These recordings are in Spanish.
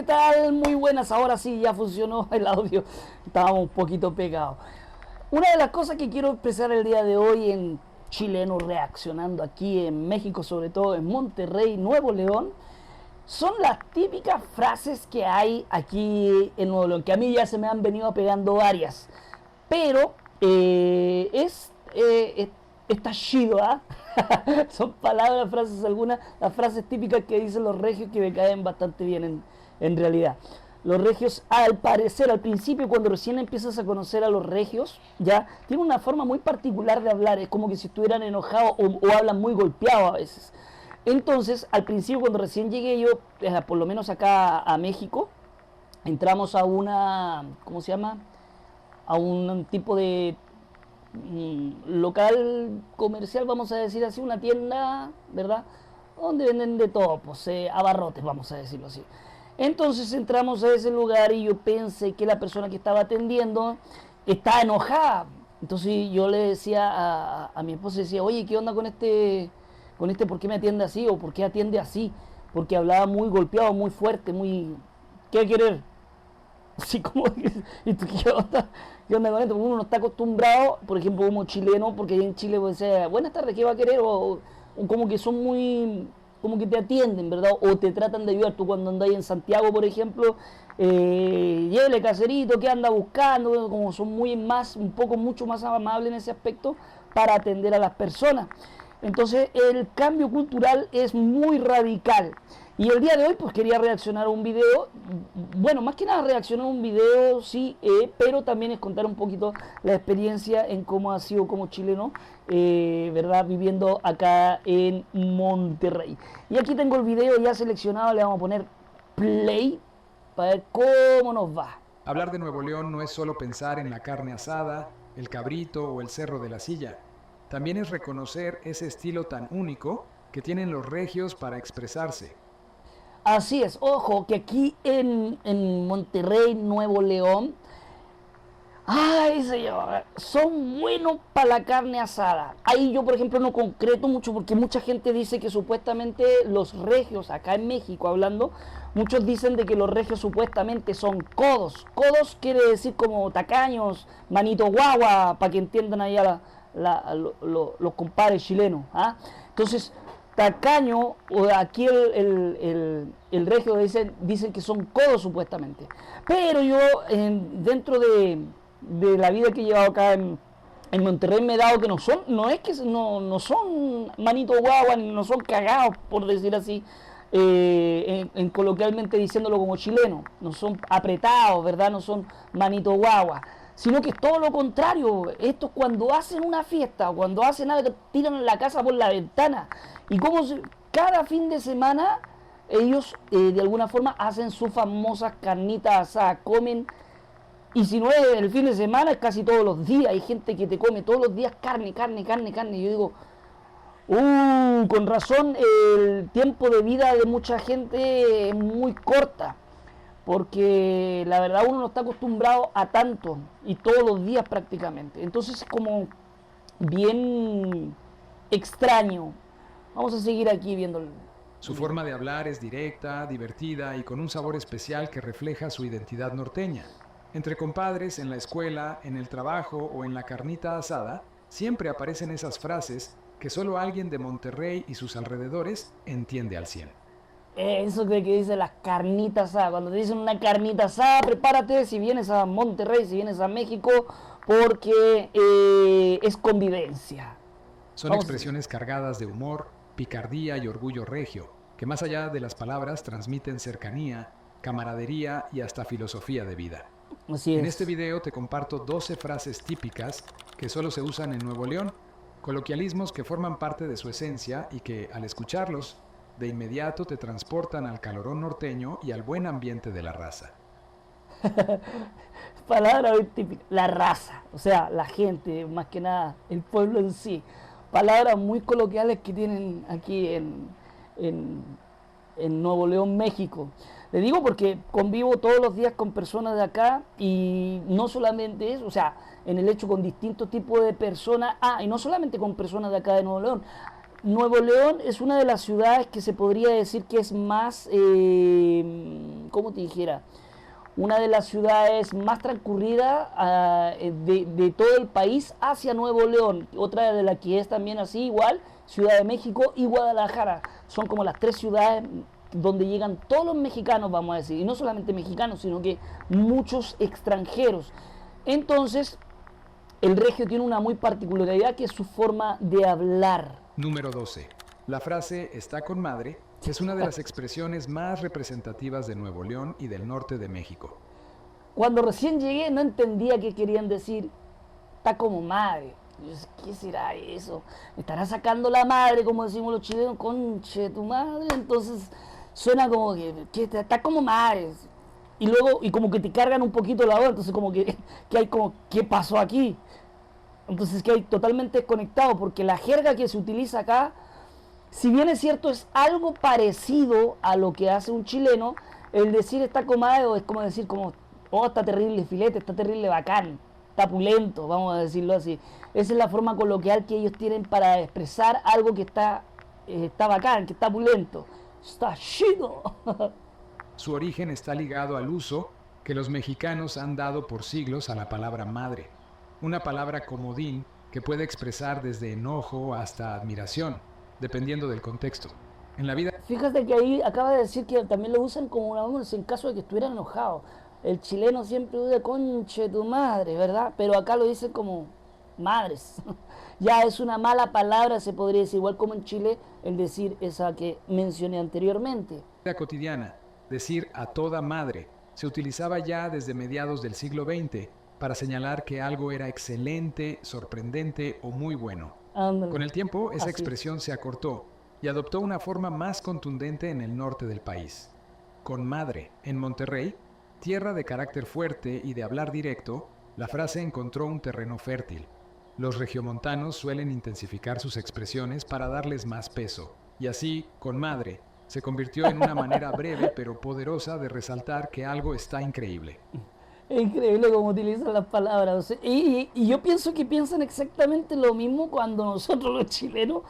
¿qué tal? Muy buenas, ahora sí, ya funcionó el audio, estábamos un poquito pegados. Una de las cosas que quiero expresar el día de hoy en Chileno Reaccionando, aquí en México, sobre todo en Monterrey, Nuevo León, son las típicas frases que hay aquí en Nuevo León, que a mí ya se me han venido pegando varias, pero está chido, ¿ah? Son palabras, frases algunas, las frases típicas que dicen los regios que me caen bastante bien en realidad. Los regios, al parecer, al principio, cuando recién empiezas a conocer a los regios, ya tienen una forma muy particular de hablar, es como que si estuvieran enojados o hablan muy golpeados a veces. Entonces, al principio, cuando recién llegué yo, por lo menos acá a México, entramos a una, ¿cómo se llama? A un tipo de local comercial, vamos a decir así, una tienda, ¿verdad? Donde venden de todo, pues abarrotes, vamos a decirlo así. Entonces entramos a ese lugar y yo pensé que la persona que estaba atendiendo estaba enojada. Entonces yo le decía a mi esposa, decía, oye, ¿qué onda con este, por qué me atiende así o por qué atiende así? Porque hablaba muy golpeado, muy fuerte, muy... ¿Qué querer? Así como, ¿y tú qué onda? ¿Qué onda con esto? Uno no está acostumbrado, por ejemplo, como chileno, porque en Chile pues, buenas tardes, ¿qué va a querer? O como que son muy, como que te atienden, ¿verdad? O te tratan de ayudar. Tú cuando andas en Santiago, por ejemplo, llévele caserito, ¿qué anda buscando? Como son muy más, un poco mucho más amables en ese aspecto para atender a las personas. Entonces el cambio cultural es muy radical. Y el día de hoy pues quería reaccionar a un video, bueno, más que nada reaccionar a un video, sí, pero también es contar un poquito la experiencia en cómo ha sido como chileno, ¿verdad? Viviendo acá en Monterrey. Y aquí tengo el video ya seleccionado, le vamos a poner play para ver cómo nos va. Hablar de Nuevo León no es solo pensar en la carne asada, el cabrito o el cerro de la silla. También es reconocer ese estilo tan único que tienen los regios para expresarse. Así es, ojo que aquí en Monterrey, Nuevo León, ay señor, son buenos para la carne asada. Ahí yo por ejemplo no concreto mucho porque mucha gente dice que supuestamente los regios, acá en México hablando, muchos dicen de que los regios supuestamente son codos. Codos quiere decir como tacaños, manito guagua, para que entiendan allá los compadres chilenos. ¿Ah? Entonces, tacaño, o aquí el regio dicen que son codos supuestamente. Pero yo, dentro de la vida que he llevado acá en Monterrey, me he dado que no es que no son manito guagua, no son cagados, por decir así, coloquialmente diciéndolo como chileno, no son apretados, ¿verdad? No son manito guagua, sino que es todo lo contrario. Estos cuando hacen una fiesta, cuando hacen algo, tiran la casa por la ventana. Y como cada fin de semana ellos de alguna forma hacen sus famosas carnitas asadas, comen, y si no es el fin de semana es casi todos los días. Hay gente que te come todos los días carne, carne, carne, carne. Y yo digo, con razón el tiempo de vida de mucha gente es muy corta, porque la verdad uno no está acostumbrado a tanto y todos los días prácticamente. Entonces es como bien extraño. Vamos a seguir aquí viendo el Su video. forma de hablar es directa, divertida y con un sabor especial que refleja su identidad norteña. Entre compadres, en la escuela, en el trabajo o en la carnita asada, siempre aparecen esas frases que solo alguien de Monterrey y sus alrededores entiende al 100. Eso de que dice las carnitas asadas. Cuando te dicen una carnita asada, prepárate si vienes a Monterrey, si vienes a México, porque es convivencia. Son Vamos. expresiones cargadas de humor, picardía y orgullo regio, que más allá de las palabras transmiten cercanía, camaradería y hasta filosofía de vida. Así En este es. video te comparto 12 frases típicas que solo se usan en Nuevo León, coloquialismos que forman parte de su esencia y que, al escucharlos, de inmediato te transportan al calorón norteño y al buen ambiente de la raza. Palabra muy típica. La raza, o sea, la gente, más que nada, el pueblo en sí. Palabras muy coloquiales que tienen aquí en, en Nuevo León, México. Le digo porque convivo todos los días con personas de acá y no solamente eso, o sea, en el hecho con distintos tipos de personas, y no solamente con personas de acá de Nuevo León, Nuevo León es una de las ciudades que se podría decir que es más, ¿cómo te dijera? Una de las ciudades más transcurridas de todo el país hacia Nuevo León. Otra de las que es también así igual, Ciudad de México y Guadalajara. Son como las tres ciudades donde llegan todos los mexicanos, vamos a decir. Y no solamente mexicanos, sino que muchos extranjeros. Entonces, el regio tiene una muy particularidad que es su forma de hablar. Número 12. La frase "está con madre" es una de las expresiones más representativas de Nuevo León y del norte de México. Cuando recién llegué no entendía qué querían decir. Está como madre. ¿Qué será eso? ¿Me estará sacando la madre, como decimos los chilenos? Conche, tu madre. Entonces suena como que está como madre. Y luego, y como que te cargan un poquito la voz. Entonces como que hay como, ¿qué pasó aquí? Entonces que hay totalmente desconectado, porque la jerga que se utiliza acá, si bien es cierto, es algo parecido a lo que hace un chileno. El decir está comado es como decir como, oh, está terrible filete, está terrible bacán, está pulento, vamos a decirlo así. Esa es la forma coloquial que ellos tienen para expresar algo que está bacán, que está pulento. Está chido. Su origen está ligado al uso que los mexicanos han dado por siglos a la palabra madre, una palabra comodín que puede expresar desde enojo hasta admiración, dependiendo del contexto. En la vida... Fíjate que ahí acaba de decir que también lo usan como una voz en caso de que estuvieran enojados. El chileno siempre usa conche tu madre, ¿verdad? Pero acá lo dicen como madres. Ya es una mala palabra, se podría decir, igual como en Chile, el decir esa que mencioné anteriormente. En la vida cotidiana, decir "a toda madre" se utilizaba ya desde mediados del siglo XX para señalar que algo era excelente, sorprendente o muy bueno. Ándale. Con el tiempo, esa Así. expresión se acortó y adoptó una forma más contundente en el norte del país. Con madre, en Monterrey, tierra de carácter fuerte y de hablar directo, la frase encontró un terreno fértil. Los regiomontanos suelen intensificar sus expresiones para darles más peso, y así, con madre, se convirtió en una manera breve pero poderosa de resaltar que algo está increíble. Es increíble cómo utilizan las palabras. O sea, y yo pienso que piensan exactamente lo mismo cuando nosotros los chilenos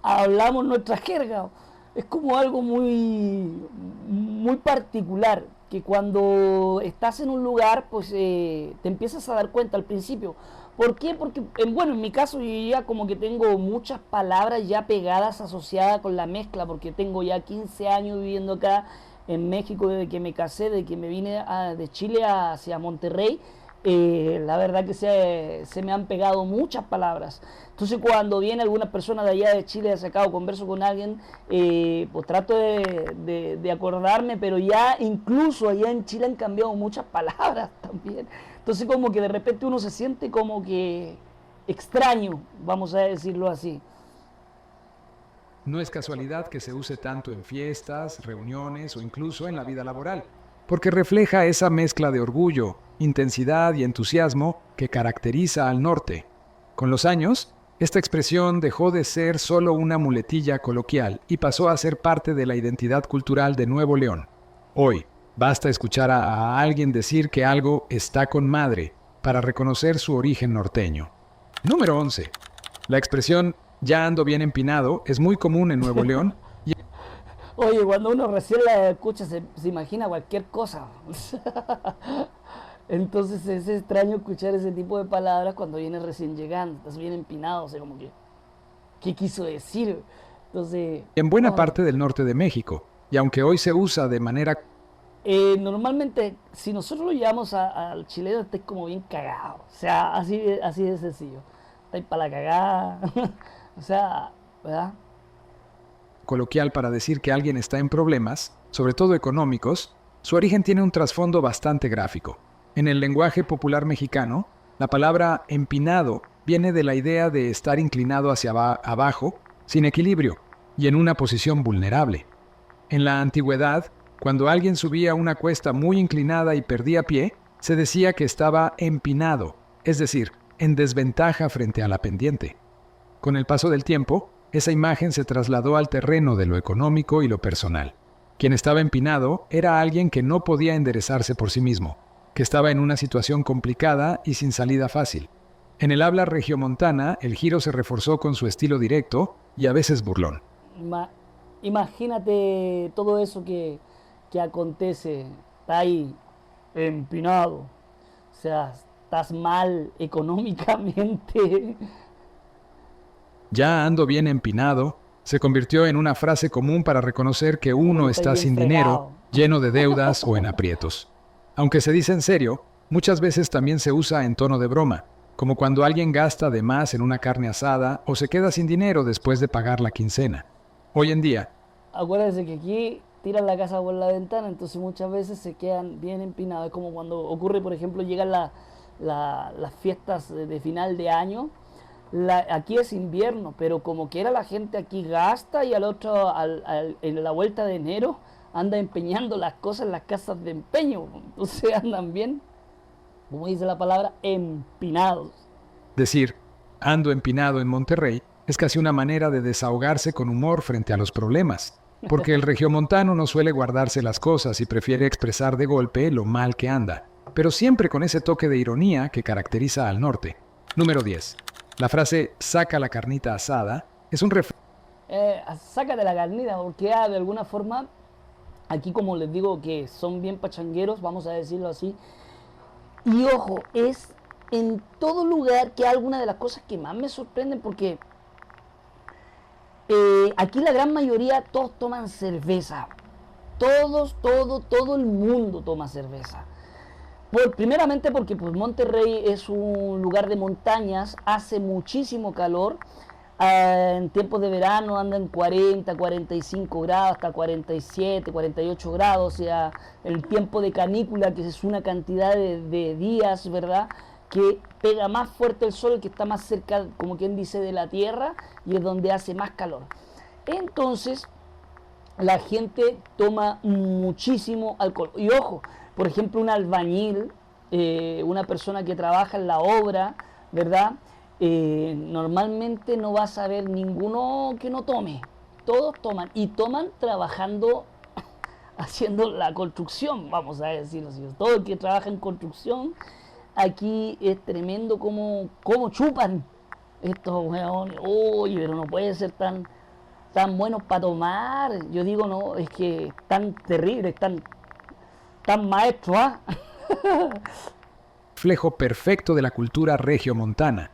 hablamos nuestra jerga. Es como algo muy particular, que cuando estás en un lugar, pues te empiezas a dar cuenta al principio. ¿Por qué? Porque, bueno, en mi caso yo ya como que tengo muchas palabras ya pegadas, asociadas con la mezcla, porque tengo ya 15 años viviendo acá en México desde que me casé, desde que me vine de Chile hacia Monterrey. La verdad que se me han pegado muchas palabras. Entonces cuando viene alguna persona de allá de Chile hacia acá o converso con alguien, pues trato de acordarme, pero ya incluso allá en Chile han cambiado muchas palabras también. Entonces como que de repente uno se siente como que extraño, vamos a decirlo así. No es casualidad que se use tanto en fiestas, reuniones o incluso en la vida laboral, porque refleja esa mezcla de orgullo, intensidad y entusiasmo que caracteriza al norte. Con los años, esta expresión dejó de ser solo una muletilla coloquial y pasó a ser parte de la identidad cultural de Nuevo León. Hoy, basta escuchar a alguien decir que algo está con madre para reconocer su origen norteño. Número 11. La expresión "ya ando bien empinado" es muy común en Nuevo León. Oye, cuando uno recién la escucha se imagina cualquier cosa. Entonces es extraño escuchar ese tipo de palabras cuando vienes recién llegando, estás bien empinado, o sea, como que, ¿qué quiso decir? Entonces... En buena no. parte del norte de México, y aunque hoy se usa de manera... Normalmente, si nosotros lo llevamos al chileno, estáis como bien cagado, o sea, así de sencillo. Estáis para la cagada, o sea, ¿verdad? coloquial para decir que alguien está en problemas, sobre todo económicos, su origen tiene un trasfondo bastante gráfico. En el lenguaje popular mexicano, la palabra empinado viene de la idea de estar inclinado hacia abajo, sin equilibrio, y en una posición vulnerable. En la antigüedad, cuando alguien subía una cuesta muy inclinada y perdía pie, se decía que estaba empinado, es decir, en desventaja frente a la pendiente. Con el paso del tiempo, esa imagen se trasladó al terreno de lo económico y lo personal. Quien estaba empinado era alguien que no podía enderezarse por sí mismo, que estaba en una situación complicada y sin salida fácil. En el habla regiomontana, el giro se reforzó con su estilo directo y a veces burlón. Ima- Imagínate todo eso que acontece. Está ahí empinado. O sea, estás mal económicamente. Ya ando bien empinado, se convirtió en una frase común para reconocer que Como uno que estoy está bien sin dinero, fregado. lleno de deudas o en aprietos. Aunque se dice en serio, muchas veces también se usa en tono de broma, como cuando alguien gasta de más en una carne asada o se queda sin dinero después de pagar la quincena. Hoy en día, Acuérdense que aquí tiran la casa por la ventana, entonces muchas veces se quedan bien empinados. Es como cuando ocurre, por ejemplo, llegan las fiestas de final de año. Aquí es invierno, pero como quiera la gente aquí gasta y al otro, en la vuelta de enero, anda empeñando las cosas en las casas de empeño. Entonces andan bien, como dice la palabra, empinados. decir ando empinado en Monterrey es casi una manera de desahogarse con humor frente a los problemas, porque el regiomontano no suele guardarse las cosas y prefiere expresar de golpe lo mal que anda, pero siempre con ese toque de ironía que caracteriza al norte. Número 10. La frase saca la carnita asada es un refrán Sácate la carnita, porque ya de alguna forma, aquí como les digo que son bien pachangueros, vamos a decirlo así. Y ojo, es en todo lugar que alguna de las cosas que más me sorprenden, porque aquí la gran mayoría todos toman cerveza. Todo el mundo toma cerveza. Primeramente porque pues, Monterrey es un lugar de montañas, hace muchísimo calor. En tiempos de verano andan 40, 45 grados, hasta 47, 48 grados. O sea, el tiempo de canícula, que es una cantidad de días, ¿verdad? Que pega más fuerte el sol, que está más cerca, como quien dice, de la tierra, y es donde hace más calor. Entonces, la gente toma muchísimo alcohol. Y ojo, por ejemplo, un albañil, una persona que trabaja en la obra, ¿verdad? Normalmente no vas a ver ninguno que no tome. Todos toman y toman trabajando, haciendo la construcción, vamos a decirlo así. Todo el que trabaja en construcción, aquí es tremendo como chupan estos weones. Oye, pero no puede ser tan buenos para tomar. Yo digo, no, es que tan terrible, tan maestro, ¿ah? reflejo perfecto de la cultura regiomontana,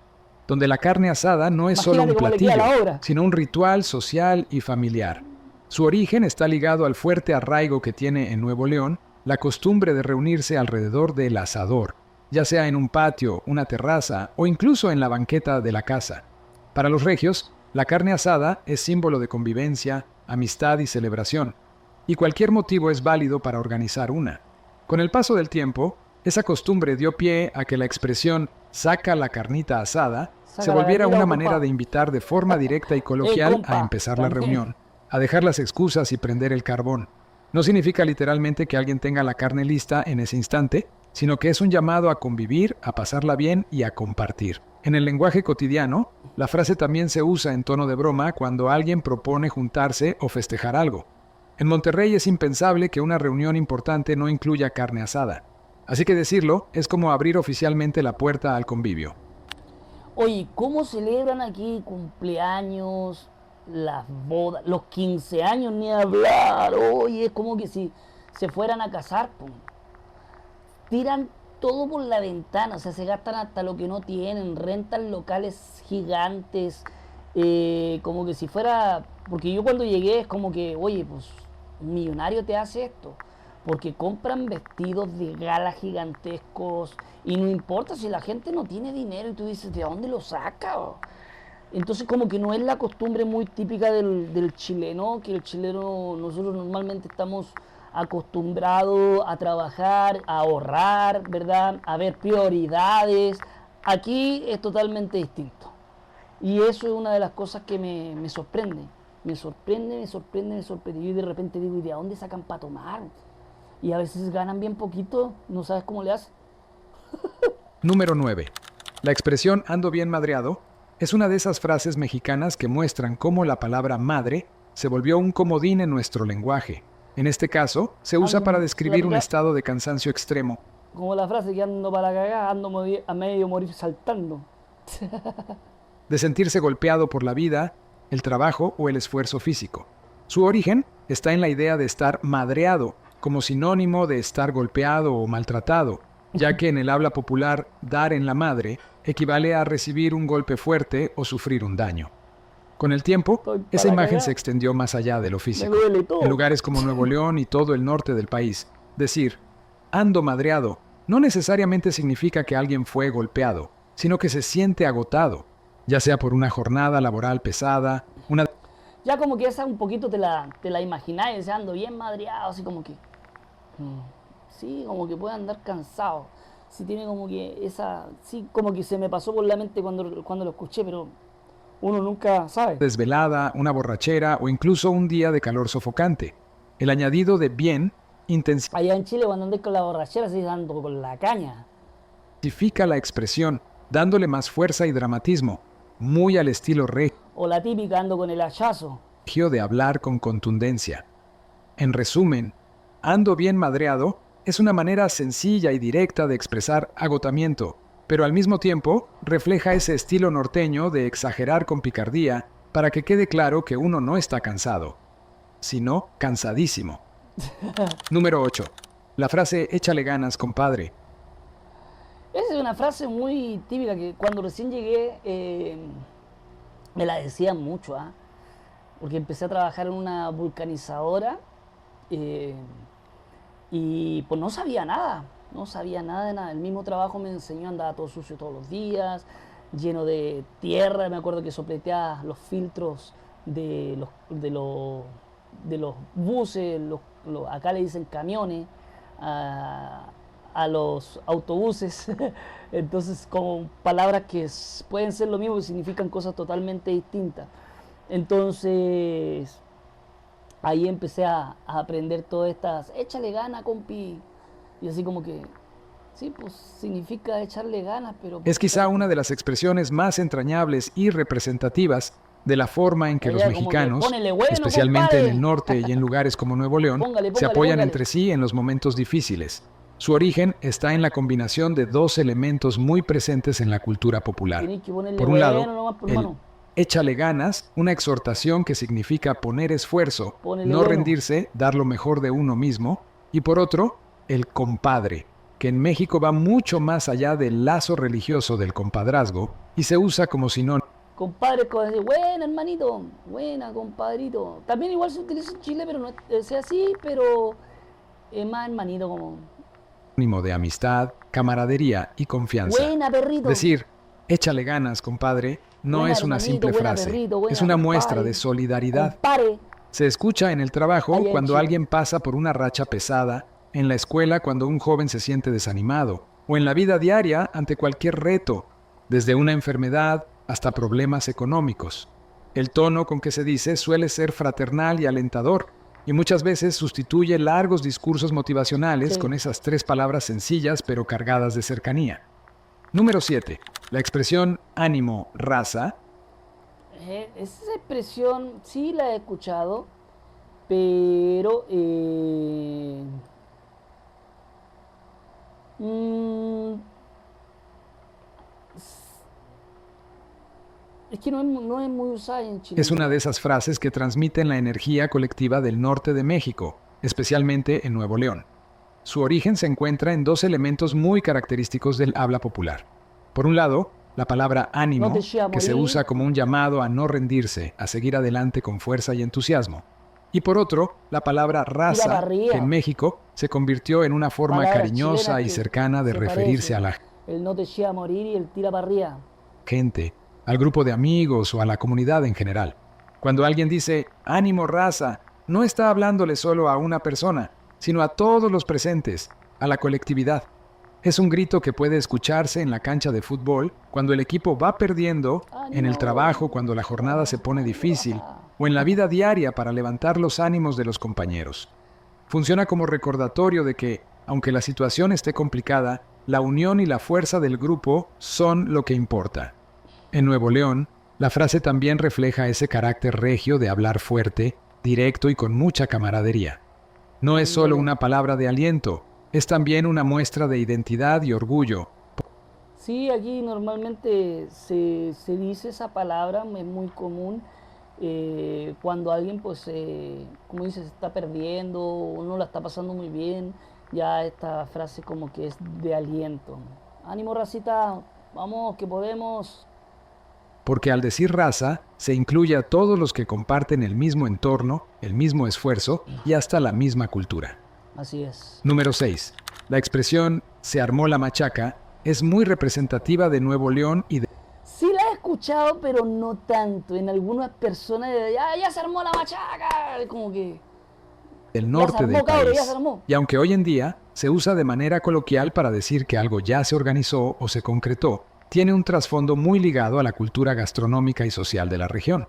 donde la carne asada no es solo Imagínate un cómo le queda platillo, la obra. sino un ritual social y familiar. Su origen está ligado al fuerte arraigo que tiene en Nuevo León la costumbre de reunirse alrededor del asador, ya sea en un patio, una terraza o incluso en la banqueta de la casa. Para los regios, la carne asada es símbolo de convivencia, amistad y celebración, y cualquier motivo es válido para organizar una. Con el paso del tiempo, esa costumbre dio pie a que la expresión saca la carnita asada se Saca la volviera carnita, una oh, manera compa. de invitar de forma directa y coloquial a Compa, empezar la también. reunión, a dejar las excusas y prender el carbón. No significa literalmente que alguien tenga la carne lista en ese instante, sino que es un llamado a convivir, a pasarla bien y a compartir. En el lenguaje cotidiano, la frase también se usa en tono de broma cuando alguien propone juntarse o festejar algo. En Monterrey es impensable que una reunión importante no incluya carne asada. Así que decirlo es como abrir oficialmente la puerta al convivio. Oye, ¿cómo celebran aquí cumpleaños, las bodas, los 15 años ni hablar? Oye, es como que si se fueran a casar, pum. Tiran todo por la ventana, o sea, se gastan hasta lo que no tienen, rentan locales gigantes, como que si fuera, porque yo cuando llegué es como que, oye, pues un millonario te hace esto, porque compran vestidos de gala gigantescos y no importa si la gente no tiene dinero y tú dices, ¿de dónde lo saca? Entonces como que no es la costumbre muy típica del chileno, que el chileno nosotros normalmente estamos acostumbrados a trabajar, a ahorrar, ¿verdad? A ver prioridades. Aquí es totalmente distinto. Y eso es una de las cosas que me sorprende. Me sorprende. Y de repente digo, ¿y de dónde sacan para tomar? Y a veces ganan bien poquito, no sabes cómo le hacen. Número 9. La expresión ando bien madreado es una de esas frases mexicanas que muestran cómo la palabra madre se volvió un comodín en nuestro lenguaje. En este caso, se usa para describir un estado de cansancio extremo. Como la frase que ando para cagar, ando a medio morir saltando. de sentirse golpeado por la vida, el trabajo o el esfuerzo físico. Su origen está en la idea de estar madreado, como sinónimo de estar golpeado o maltratado, ya que en el habla popular dar en la madre equivale a recibir un golpe fuerte o sufrir un daño. Con el tiempo, Estoy esa para imagen cagar. se extendió más allá de lo Me físico. duele todo. En lugares como Nuevo León y todo el norte del país, decir ando madreado no necesariamente significa que alguien fue golpeado, sino que se siente agotado, ya sea por una jornada laboral pesada, una Ya como que esa un poquito te la imagináis, ando bien madreado, así como que. Sí, como que puede andar cansado. Sí, tiene como que esa. Sí, como que se me pasó por la mente cuando lo escuché, pero uno nunca sabe. desvelada, una borrachera o incluso un día de calor sofocante. El añadido de bien Allá en Chile, cuando andáis con la borrachera, sí, ando con la caña. intensifica la expresión, dándole más fuerza y dramatismo, muy al estilo O la típica, ando con el hachazo. regio de hablar con contundencia. En resumen, ando bien madreado es una manera sencilla y directa de expresar agotamiento, pero al mismo tiempo refleja ese estilo norteño de exagerar con picardía para que quede claro que uno no está cansado, sino cansadísimo. Número 8. La frase échale ganas, compadre. Esa es una frase muy típica que cuando recién llegué me la decían mucho, ¿ah? Porque empecé a trabajar en una vulcanizadora eh, y pues no sabía nada, no sabía nada de nada. El mismo trabajo me enseñó, andaba todo sucio todos los días, lleno de tierra. Me acuerdo que sopleteaba los filtros de los buses, acá le dicen camiones, a los autobuses. Entonces, como palabras que pueden ser lo mismo y significan cosas totalmente distintas. Entonces, ahí empecé a aprender todas estas, échale ganas, compi. Y así como que, sí, pues significa echarle ganas, pero ¿por Es qué quizá tanto? una de las expresiones más entrañables y representativas de la forma en que los Allá como que, mexicanos, ponele bueno, especialmente en el compadre. norte y en lugares como Nuevo León, Póngale, se póngale, apoyan póngale. entre sí en los momentos difíciles. Su origen está en la combinación de dos elementos muy presentes en la cultura popular. Tienes que ponerle Por un lado, bueno nomás, por el hermano. échale ganas, una exhortación que significa poner esfuerzo, Ponele no bueno. rendirse, dar lo mejor de uno mismo. Y por otro, el compadre, que en México va mucho más allá del lazo religioso del compadrazgo y se usa como sinónimo Compadre, como decir, buena hermanito, buena compadrito. También igual se utiliza en Chile, pero no es así, pero es más hermanito como, de amistad, camaradería y confianza. buena perrito, Decir, échale ganas, compadre, no buena es una hermanito, simple buena frase, perrito, es buena una muestra de compadre, solidaridad. compare, Se escucha en el trabajo allá en cuando Chile. alguien pasa por una racha pesada, en la escuela cuando un joven se siente desanimado, o en la vida diaria ante cualquier reto, desde una enfermedad hasta problemas económicos. El tono con que se dice suele ser fraternal y alentador, y muchas veces sustituye largos discursos motivacionales Sí. con esas tres palabras sencillas pero cargadas de cercanía. Número 7. La expresión ánimo, raza Esa expresión sí la he escuchado, pero mm, es que no es muy usada en Chile, es en una verdad. de esas frases que transmiten la energía colectiva del norte de México, especialmente en Nuevo León. Su origen se encuentra en dos elementos muy característicos del habla popular. Por un lado, la palabra No te ánimo, eché a que se morir, usa como un llamado a no rendirse, a seguir adelante con fuerza y entusiasmo. Y por otro, la palabra tira para raza, que en arriba. México se convirtió en una forma Palabras chilenas cariñosa y que cercana de se referirse a parecen. la El no te eché a morir y el tira para arriba. gente, al grupo de amigos o a la comunidad en general. Cuando alguien dice ánimo raza, no está hablándole solo a una persona, sino a todos los presentes, a la colectividad. Es un grito que puede escucharse en la cancha de fútbol cuando el equipo va perdiendo, en el trabajo cuando la jornada se pone difícil, o en la vida diaria para levantar los ánimos de los compañeros. Funciona como recordatorio de que, aunque la situación esté complicada, la unión y la fuerza del grupo son lo que importa. En Nuevo León, la frase también refleja ese carácter regio de hablar fuerte, directo y con mucha camaradería. No es solo una palabra de aliento, es también una muestra de identidad y orgullo. Sí, aquí normalmente se dice esa palabra, es muy común cuando alguien, pues, como dices, se está perdiendo o no la está pasando muy bien, ya esta frase como que es de aliento. Ánimo, racita, vamos, que podemos. Porque al decir raza, se incluye a todos los que comparten el mismo entorno, el mismo esfuerzo y hasta la misma cultura. Así es. Número 6. La expresión "se armó la machaca" es muy representativa de Nuevo León y Sí la he escuchado, pero no tanto. En algunas personas, ya se armó la machaca, como que del ya se norte del armó, cabrón, ya se país. armó. Y aunque hoy en día se usa de manera coloquial para decir que algo ya se organizó o se concretó, tiene un trasfondo muy ligado a la cultura gastronómica y social de la región.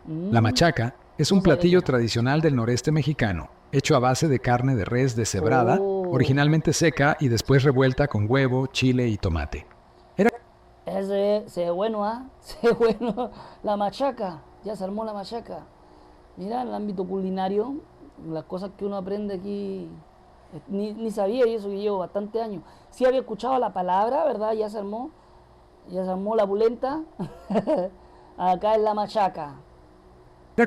La Mm, machaca es no un platillo sabía. tradicional del noreste mexicano, hecho a base de carne de res deshebrada, Oh, originalmente seca y después revuelta con huevo, chile y tomate. Era ese se ve bueno, ¿ah? Se ve bueno. La machaca, ya se armó la machaca. Mira, en el ámbito culinario, las cosas que uno aprende aquí, ni sabía, y eso que llevo bastante años. Sí había escuchado la palabra, ¿verdad? Ya se armó la pulenta. Acá es la machaca.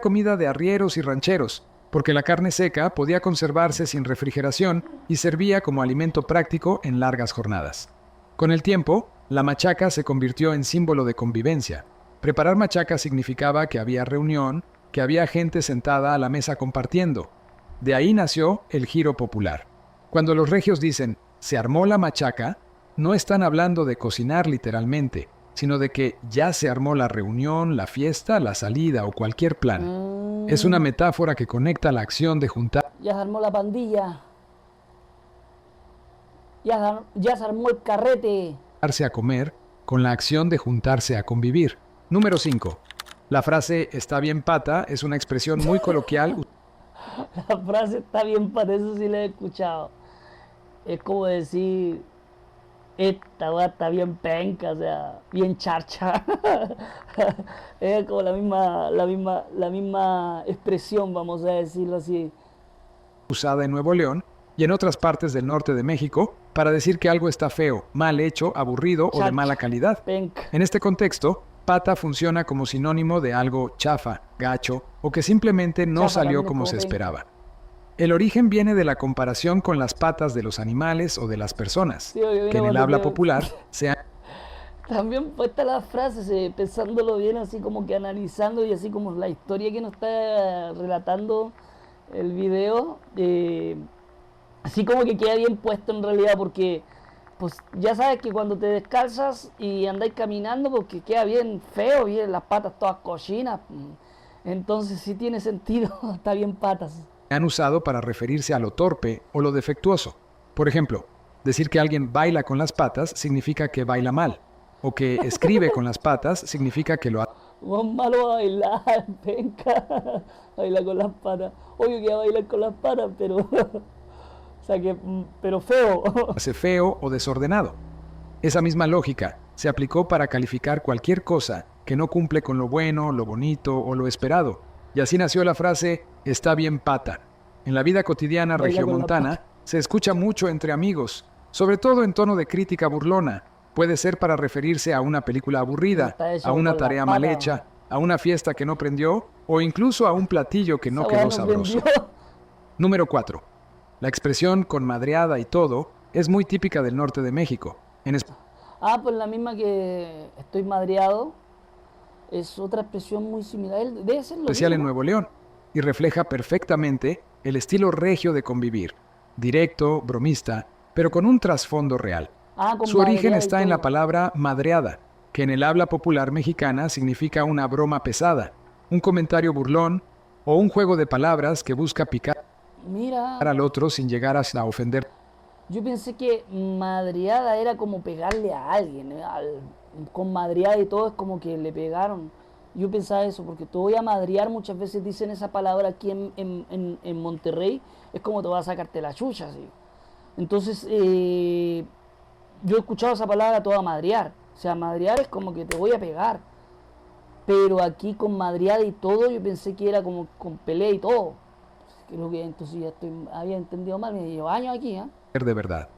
comida de arrieros y rancheros, porque la carne seca podía conservarse sin refrigeración y servía como alimento práctico en largas jornadas. Con el tiempo, la machaca se convirtió en símbolo de convivencia. Preparar machaca significaba que había reunión, que había gente sentada a la mesa compartiendo. De ahí nació el giro popular. Cuando los regios dicen "se armó la machaca", no están hablando de cocinar literalmente, sino de que ya se armó la reunión, la fiesta, la salida o cualquier plan. Es una Mm, metáfora que conecta la acción de juntarse ya se armó la pandilla. Ya se armó el carrete. a comer con la acción de juntarse a convivir. Número 5. La frase "está bien pata" es una expresión muy coloquial La frase está bien, para eso sí la he escuchado. Es como decir, esta weá está bien penca, o sea, bien charcha. Es como la misma expresión, vamos a decirlo así. usada en Nuevo León y en otras partes del norte de México para decir que algo está feo, mal hecho, aburrido o de mala Charcha, calidad. penca. En este contexto, pata funciona como sinónimo de algo chafa, gacho o que simplemente no Chafa salió también es como como se penca. esperaba. El origen viene de la comparación con las patas de los animales o de las personas, Sí, porque que mira en el cuando habla te... popular se han También puesta las frases, pensándolo bien, así como que analizando y así como la historia que nos está relatando el video, así como que queda bien puesto en realidad, porque pues ya sabes que cuando te descalzas y andáis caminando, porque queda bien feo, bien las patas todas cochinas. Entonces sí tiene sentido, está bien patas. han usado para referirse a lo torpe o lo defectuoso. Por ejemplo, decir que alguien baila con las patas significa que baila mal, o que escribe con las patas significa que lo Juan malo a bailar, venga, baila con las patas. Obvio que va a bailar con las patas, pero, o sea que, pero feo. hace feo o desordenado. Esa misma lógica se aplicó para calificar cualquier cosa que no cumple con lo bueno, lo bonito o lo esperado. Y así nació la frase "está bien pata". En la vida cotidiana Baila con las patas. regiomontana se escucha mucho entre amigos, sobre todo en tono de crítica burlona. Puede ser para referirse a una película aburrida, Está a hecho una con las tarea mal patas. hecha, a una fiesta que no prendió o incluso a un platillo que no Esa weá quedó no prendió. sabroso. Número 4. La expresión "con madreada y todo" es muy típica del norte de México. En Ah, pues la misma que estoy madreado. Es otra expresión muy similar. Debe ser lo especial en mismo. Nuevo León, y refleja perfectamente el estilo regio de convivir, directo, bromista, pero con un trasfondo real. Ah, con Su origen madreada y está en la todo. palabra madreada, que en el habla popular mexicana significa una broma pesada, un comentario burlón o un juego de palabras que busca picar Mira, al otro sin llegar hasta ofender. yo pensé que madreada era como pegarle a alguien. Con madreada y todo es como que le pegaron. Yo pensaba eso, porque te voy a madrear, muchas veces dicen esa palabra aquí en Monterrey, es como te va a sacarte la chucha, así. Entonces, yo he escuchado esa palabra toda madrear. O sea, madrear es como que te voy a pegar. Pero aquí con madreada y todo, yo pensé que era como con pelea y todo. Creo que entonces ya había entendido mal, me llevo años aquí, ¿eh? De verdad.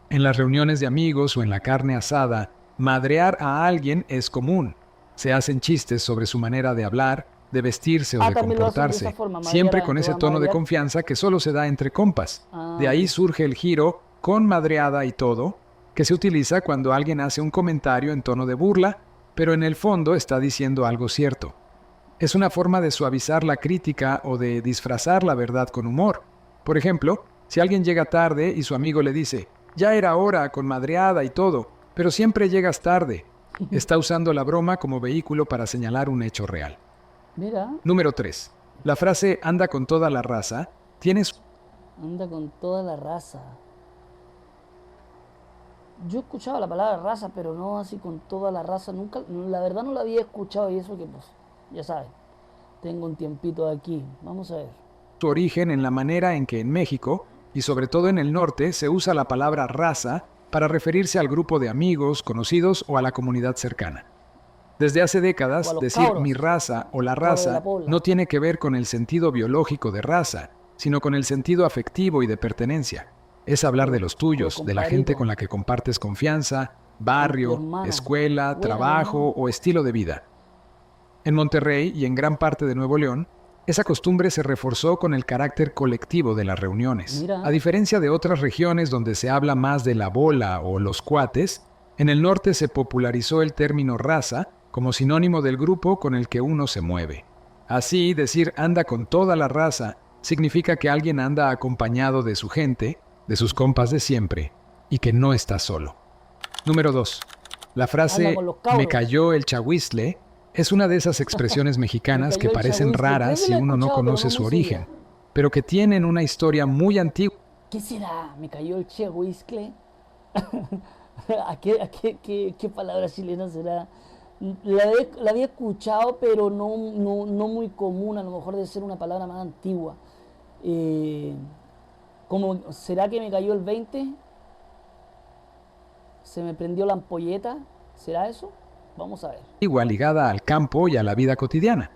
En las reuniones de amigos o en la carne asada, Madrear a alguien es común. Se hacen chistes sobre su manera de hablar, de vestirse o de también lo hacen de esa comportarse, forma, madrear siempre a con te ese va a tono de madrear. confianza que solo se da entre compas. De ahí Ok. surge el giro con madreada y todo, que se utiliza cuando alguien hace un comentario en tono de burla, pero en el fondo está diciendo algo cierto. Es una forma de suavizar la crítica o de disfrazar la verdad con humor. Por ejemplo, si alguien llega tarde y su amigo le dice, ya era hora, con madreada y todo, pero siempre llegas tarde, está usando la broma como vehículo para señalar un hecho real. Mira, Número 3. La frase anda con toda la raza tiene su anda con toda la raza. Yo he escuchado la palabra raza, pero no así con toda la raza. Nunca, la verdad no la había escuchado y eso que pues, ya sabes, tengo un tiempito aquí. Vamos a ver. origen en la manera en que en México, y sobre todo en el norte, se usa la palabra raza para referirse al grupo de amigos, conocidos o a la comunidad cercana. Desde hace O a décadas, los decir mi cabros, raza o la cabros de la raza pobla. no tiene que ver con el sentido biológico de raza, sino con el sentido afectivo y de pertenencia. Es hablar de los Como el tuyos, de la gente compadrito, con la que compartes confianza, como tu barrio, hermano. escuela, Buena, ¿no? trabajo o estilo de vida. En Monterrey y en gran parte de Nuevo León, esa costumbre se reforzó con el carácter colectivo de las reuniones. Mira. A diferencia de otras regiones donde se habla más de la bola o los cuates, en el norte se popularizó el término raza como sinónimo del grupo con el que uno se mueve. Así, decir anda con toda la raza significa que alguien anda acompañado de su gente, de sus compas de siempre, y que no está solo. Número 2. La Anda frase con los me cabros. cayó el chahuizle es una de esas expresiones Me mexicanas que cayó el parecen chahuizle. Creo raras que si la he uno no escuchado, pero conoce no su muy origen, seguida. pero que tienen una historia muy antigua. ¿Qué será? Me cayó el che whisky. ¿Qué palabra chilena será? La había escuchado, pero no muy común. A lo mejor debe ser una palabra más antigua. Eh, ¿Será que me cayó el 20? ¿Se me prendió la ampolleta? ¿Será eso? Vamos a ver. Ligada al campo y a la vida cotidiana.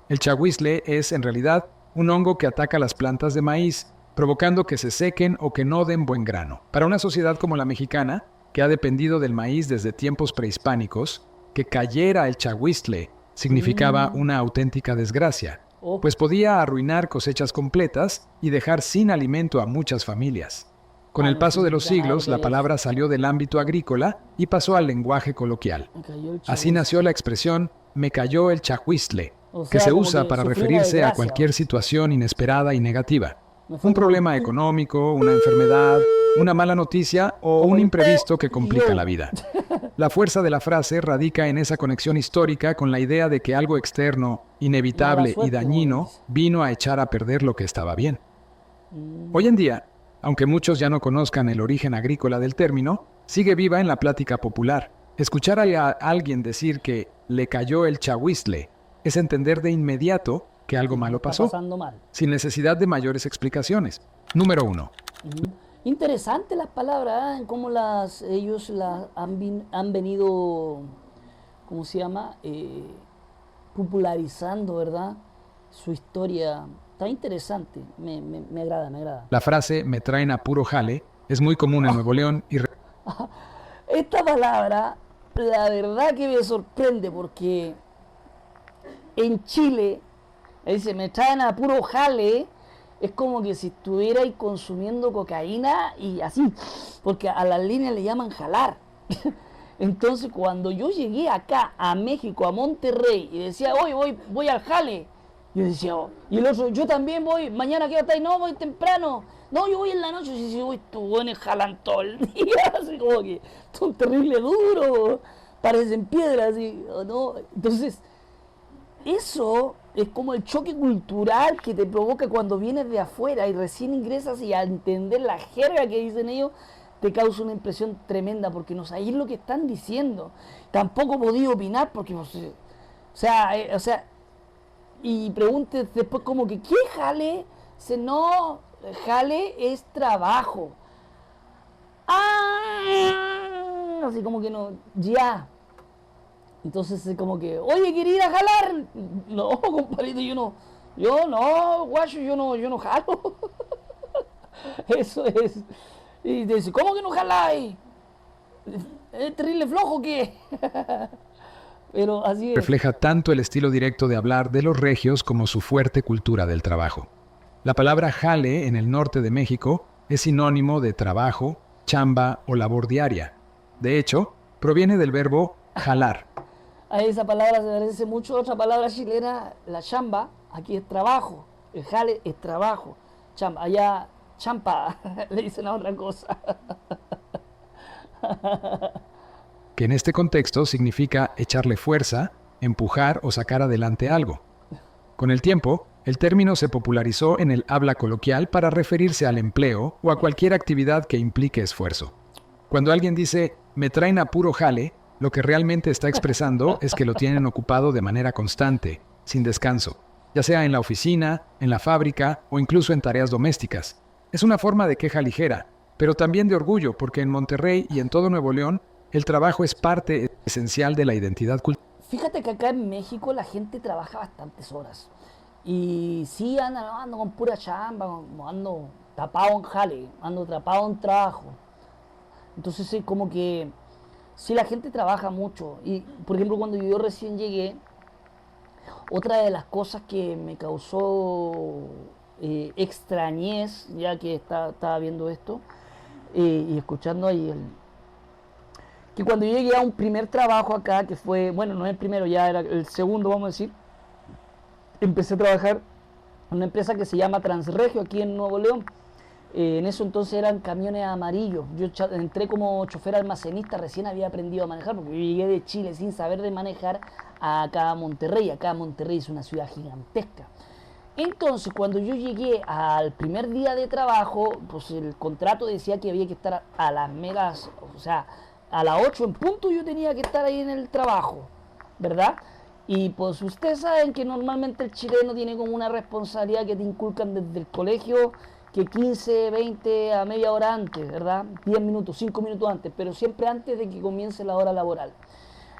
El chahuizle es, en realidad, un hongo que ataca las plantas de maíz, provocando que se sequen o que no den buen grano. Para una sociedad como la mexicana, que ha dependido del maíz desde tiempos prehispánicos, que cayera el chahuizle significaba una auténtica desgracia, Oh, pues podía arruinar cosechas completas y dejar sin alimento a muchas familias. Con el no paso de los significa nada lo siglos, que la había palabra dicho. salió del ámbito agrícola y pasó al lenguaje coloquial. Me cayó el Así chahuizle. nació la expresión me cayó el chahuizle, O que sea, se como usa que para sufrí una referirse a desgracia. cualquier situación inesperada y negativa. Me fue Un como el problema económico, una enfermedad, una mala noticia o como un el imprevisto que complica yo. la vida. La fuerza de la frase radica en esa conexión histórica con la idea de que algo externo, Mala inevitable y suerte, como quien dañino dice. vino a echar a perder lo que estaba bien. Hoy en día, aunque muchos ya no conozcan el origen agrícola del término, sigue viva en la plática popular. Escuchar a alguien decir que le cayó el chahuizle es entender de inmediato que algo malo Está pasó, pasando mal. sin necesidad de mayores explicaciones. Número 1. Interesante las palabras, ¿eh? Cómo ellos han venido, ¿cómo se llama? Popularizando, ¿verdad? Su historia. Está interesante, me agrada, me agrada. La frase me traen a puro jale es muy común en Nuevo León y Esta palabra, la verdad que me sorprende porque en Chile, dice, me traen a puro jale, es como que si estuvierais consumiendo cocaína y así, porque a las líneas le llaman jalar. Entonces, cuando yo llegué acá a México, a Monterrey, y decía, hoy voy al jale, yo decía, oh, y el otro, yo también voy, mañana qué hora, no, voy temprano, no, yo voy en la noche, si voy, estos buenos jalan todo el día, así como que son terrible duros, parecen piedras, así, ¿no? Entonces, eso es como el choque cultural que te provoca cuando vienes de afuera y recién ingresas y al entender la jerga que dicen ellos, te causa una impresión tremenda porque no sabéis lo que están diciendo. Tampoco podía opinar porque, o sea, y preguntes después como que, ¿qué jale? Dice, no, jale es trabajo. Ah, así como que no, ya. Entonces es como que, oye, ¿quieres ir a jalar? No, compadrito, yo no, guacho, yo no jalo. Eso es. Y dice, ¿cómo que no jaláis? ¿Es terrible flojo o qué? Pero así es. Refleja tanto el estilo directo de hablar de los regios como su fuerte cultura del trabajo. La palabra jale en el norte de México es sinónimo de trabajo, chamba o labor diaria. De hecho, proviene del verbo jalar. A esa palabra se parece mucho a otra palabra chilena, la chamba. Aquí es trabajo. El jale es trabajo. Chamba. Allá, champa. Le dicen a otra cosa. Que en este contexto significa echarle fuerza, empujar o sacar adelante algo. Con el tiempo, el término se popularizó en el habla coloquial para referirse al empleo o a cualquier actividad que implique esfuerzo. Cuando alguien dice, me traen a puro jale, lo que realmente está expresando es que lo tienen ocupado de manera constante, sin descanso, ya sea en la oficina, en la fábrica o incluso en tareas domésticas. Es una forma de queja ligera, pero también de orgullo, porque en Monterrey y en todo Nuevo León, el trabajo es parte esencial de la identidad cultural. Fíjate que acá en México la gente trabaja bastantes horas. Y sí, ando con pura chamba, ando tapado en jale, ando tapado en trabajo. Entonces sí, como que sí la gente trabaja mucho. Y por ejemplo, cuando yo recién llegué, otra de las cosas que me causó extrañez, ya que estaba viendo esto y escuchando ahí que cuando yo llegué a un primer trabajo acá, que fue, bueno, no es el primero, ya era el segundo, vamos a decir, empecé a trabajar en una empresa que se llama Transregio aquí en Nuevo León. En eso entonces eran camiones amarillos. Yo entré como chofer almacenista, recién había aprendido a manejar, porque yo llegué de Chile sin saber de manejar acá a Monterrey. Acá a Monterrey es una ciudad gigantesca. Entonces, cuando yo llegué al primer día de trabajo, pues el contrato decía que había que estar a las megas, o sea, a las 8 en punto yo tenía que estar ahí en el trabajo, ¿verdad? Y pues ustedes saben que normalmente el chileno tiene como una responsabilidad que te inculcan desde el colegio, que 15, 20 a media hora antes, ¿verdad? 10 minutos, 5 minutos antes, pero siempre antes de que comience la hora laboral.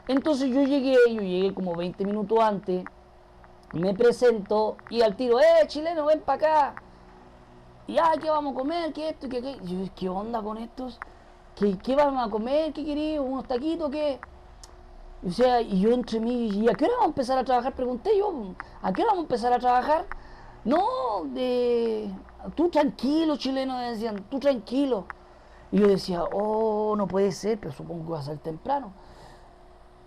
Entonces yo llegué como 20 minutos antes, me presento y al tiro, chileno, ven para acá. Y, ¿qué vamos a comer? ¿Qué esto? ¿Qué? Y yo, ¿qué onda con estos? ¿Qué vamos a comer? ¿Qué queréis? ¿Unos taquitos? ¿Qué? O sea, y yo entre mí, ¿y a qué hora vamos a empezar a trabajar? Pregunté yo, ¿a qué hora vamos a empezar a trabajar? No, tú tranquilo, chileno, me decían, tú tranquilo. Y yo decía, oh, no puede ser, pero supongo que va a ser temprano.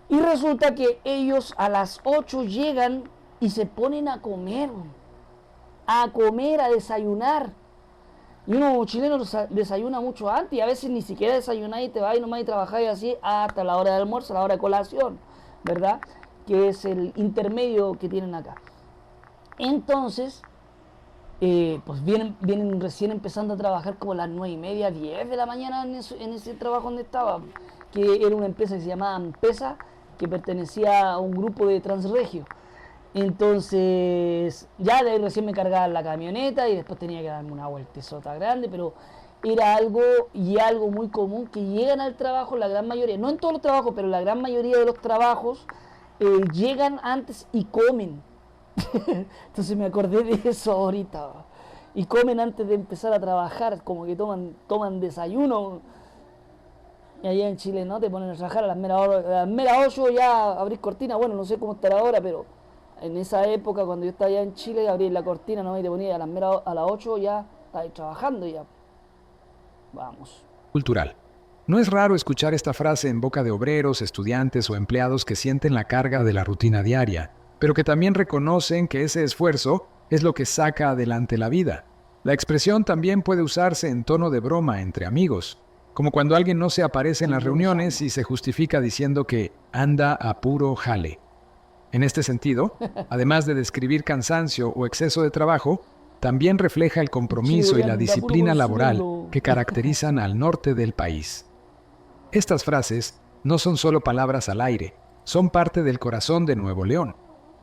Y resulta que ellos a las 8 llegan y se ponen a comer, a desayunar. Y uno chileno desayuna mucho antes y a veces ni siquiera desayunáis y te vais nomás y trabajáis así hasta la hora de almuerzo, la hora de colación, ¿verdad? Que es el intermedio que tienen acá. Entonces, pues vienen recién empezando a trabajar como a las 9:30, 10 de la mañana en ese trabajo donde estaba, que era una empresa que se llamaba Ampesa, que pertenecía a un grupo de Transregio. Entonces, ya de ahí recién me cargaba la camioneta y después tenía que darme una vueltezota grande, pero era algo muy común que llegan al trabajo, la gran mayoría, no en todos los trabajos, pero la gran mayoría de los trabajos llegan antes y comen. Entonces me acordé de eso ahorita. Y comen antes de empezar a trabajar, como que toman desayuno. Y allá en Chile no te ponen a trabajar a las meras 8 ya abrís cortina. Bueno, no sé cómo estará ahora, pero en esa época cuando yo estaba allá en Chile abrís la cortina, no, y te ponías a las 8 ya estabas trabajando ya. Vamos. Cultural. No es raro escuchar esta frase en boca de obreros, estudiantes o empleados que sienten la carga de la rutina diaria, pero que también reconocen que ese esfuerzo es lo que saca adelante la vida. La expresión también puede usarse en tono de broma entre amigos, como cuando alguien no se aparece en las reuniones y se justifica diciendo que anda a puro jale. En este sentido, además de describir cansancio o exceso de trabajo, también refleja el compromiso y la disciplina laboral que caracterizan al norte del país. Estas frases no son solo palabras al aire, son parte del corazón de Nuevo León.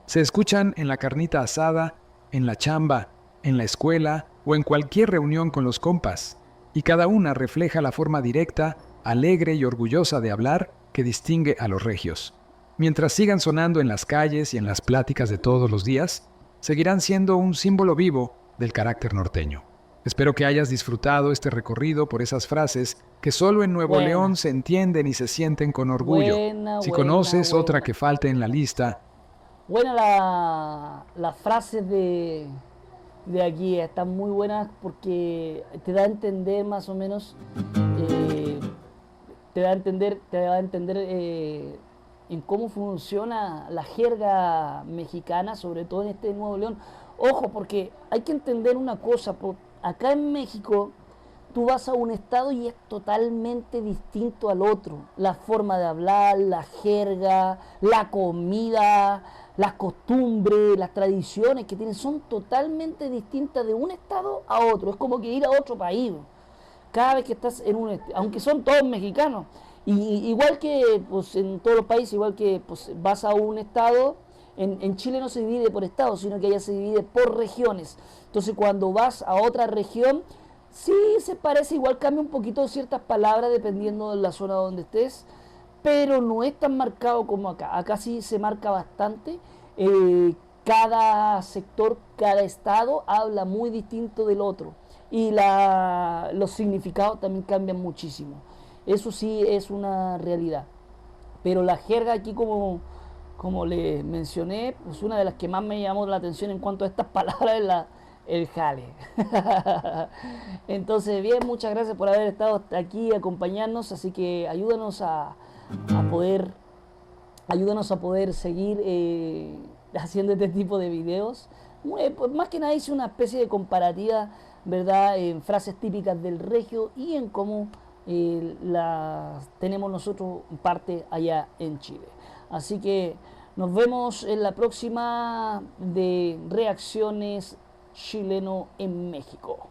Se escuchan en la carnita asada, en la chamba, en la escuela o en cualquier reunión con los compas, y cada una refleja la forma directa, alegre y orgullosa de hablar que distingue a los regios. Mientras sigan sonando en las calles y en las pláticas de todos los días, seguirán siendo un símbolo vivo del carácter norteño. Espero que hayas disfrutado este recorrido por esas frases que solo en Nuevo Buena, León se entienden y se sienten con orgullo. buena, Si buena, conoces otra buena. que falte en la lista, Buena la frase de aquí, están muy buenas porque te da a entender más o menos, eh, te da a entender en cómo funciona la jerga mexicana, sobre todo en este Nuevo León. Ojo, porque hay que entender una cosa, acá en México tú vas a un estado y es totalmente distinto al otro. La forma de hablar, la jerga, la comida, las costumbres, las tradiciones que tienen son totalmente distintas de un estado a otro. Es como que ir a otro país. Cada vez que estás en aunque son todos mexicanos, y, igual que pues, en todos los países, igual que pues, vas a un estado, en Chile no se divide por estados, sino que allá se divide por regiones. Entonces cuando vas a otra región, sí se parece, igual cambia un poquito ciertas palabras dependiendo de la zona donde estés, pero no es tan marcado como acá. Acá sí se marca bastante. Cada sector, cada estado habla muy distinto del otro y los significados también cambian muchísimo. Eso sí es una realidad. Pero la jerga aquí, como les mencioné, pues una de las que más me llamó la atención en cuanto a estas palabras es el jale. Entonces, bien, muchas gracias por haber estado aquí acompañarnos, así que poder ayúdanos a poder seguir haciendo este tipo de videos. Pues más que nada hice una especie de comparativa, ¿verdad?, en frases típicas del regio y en cómo las tenemos nosotros parte allá en Chile. Así que nos vemos en la próxima de Reacciones Chileno en México.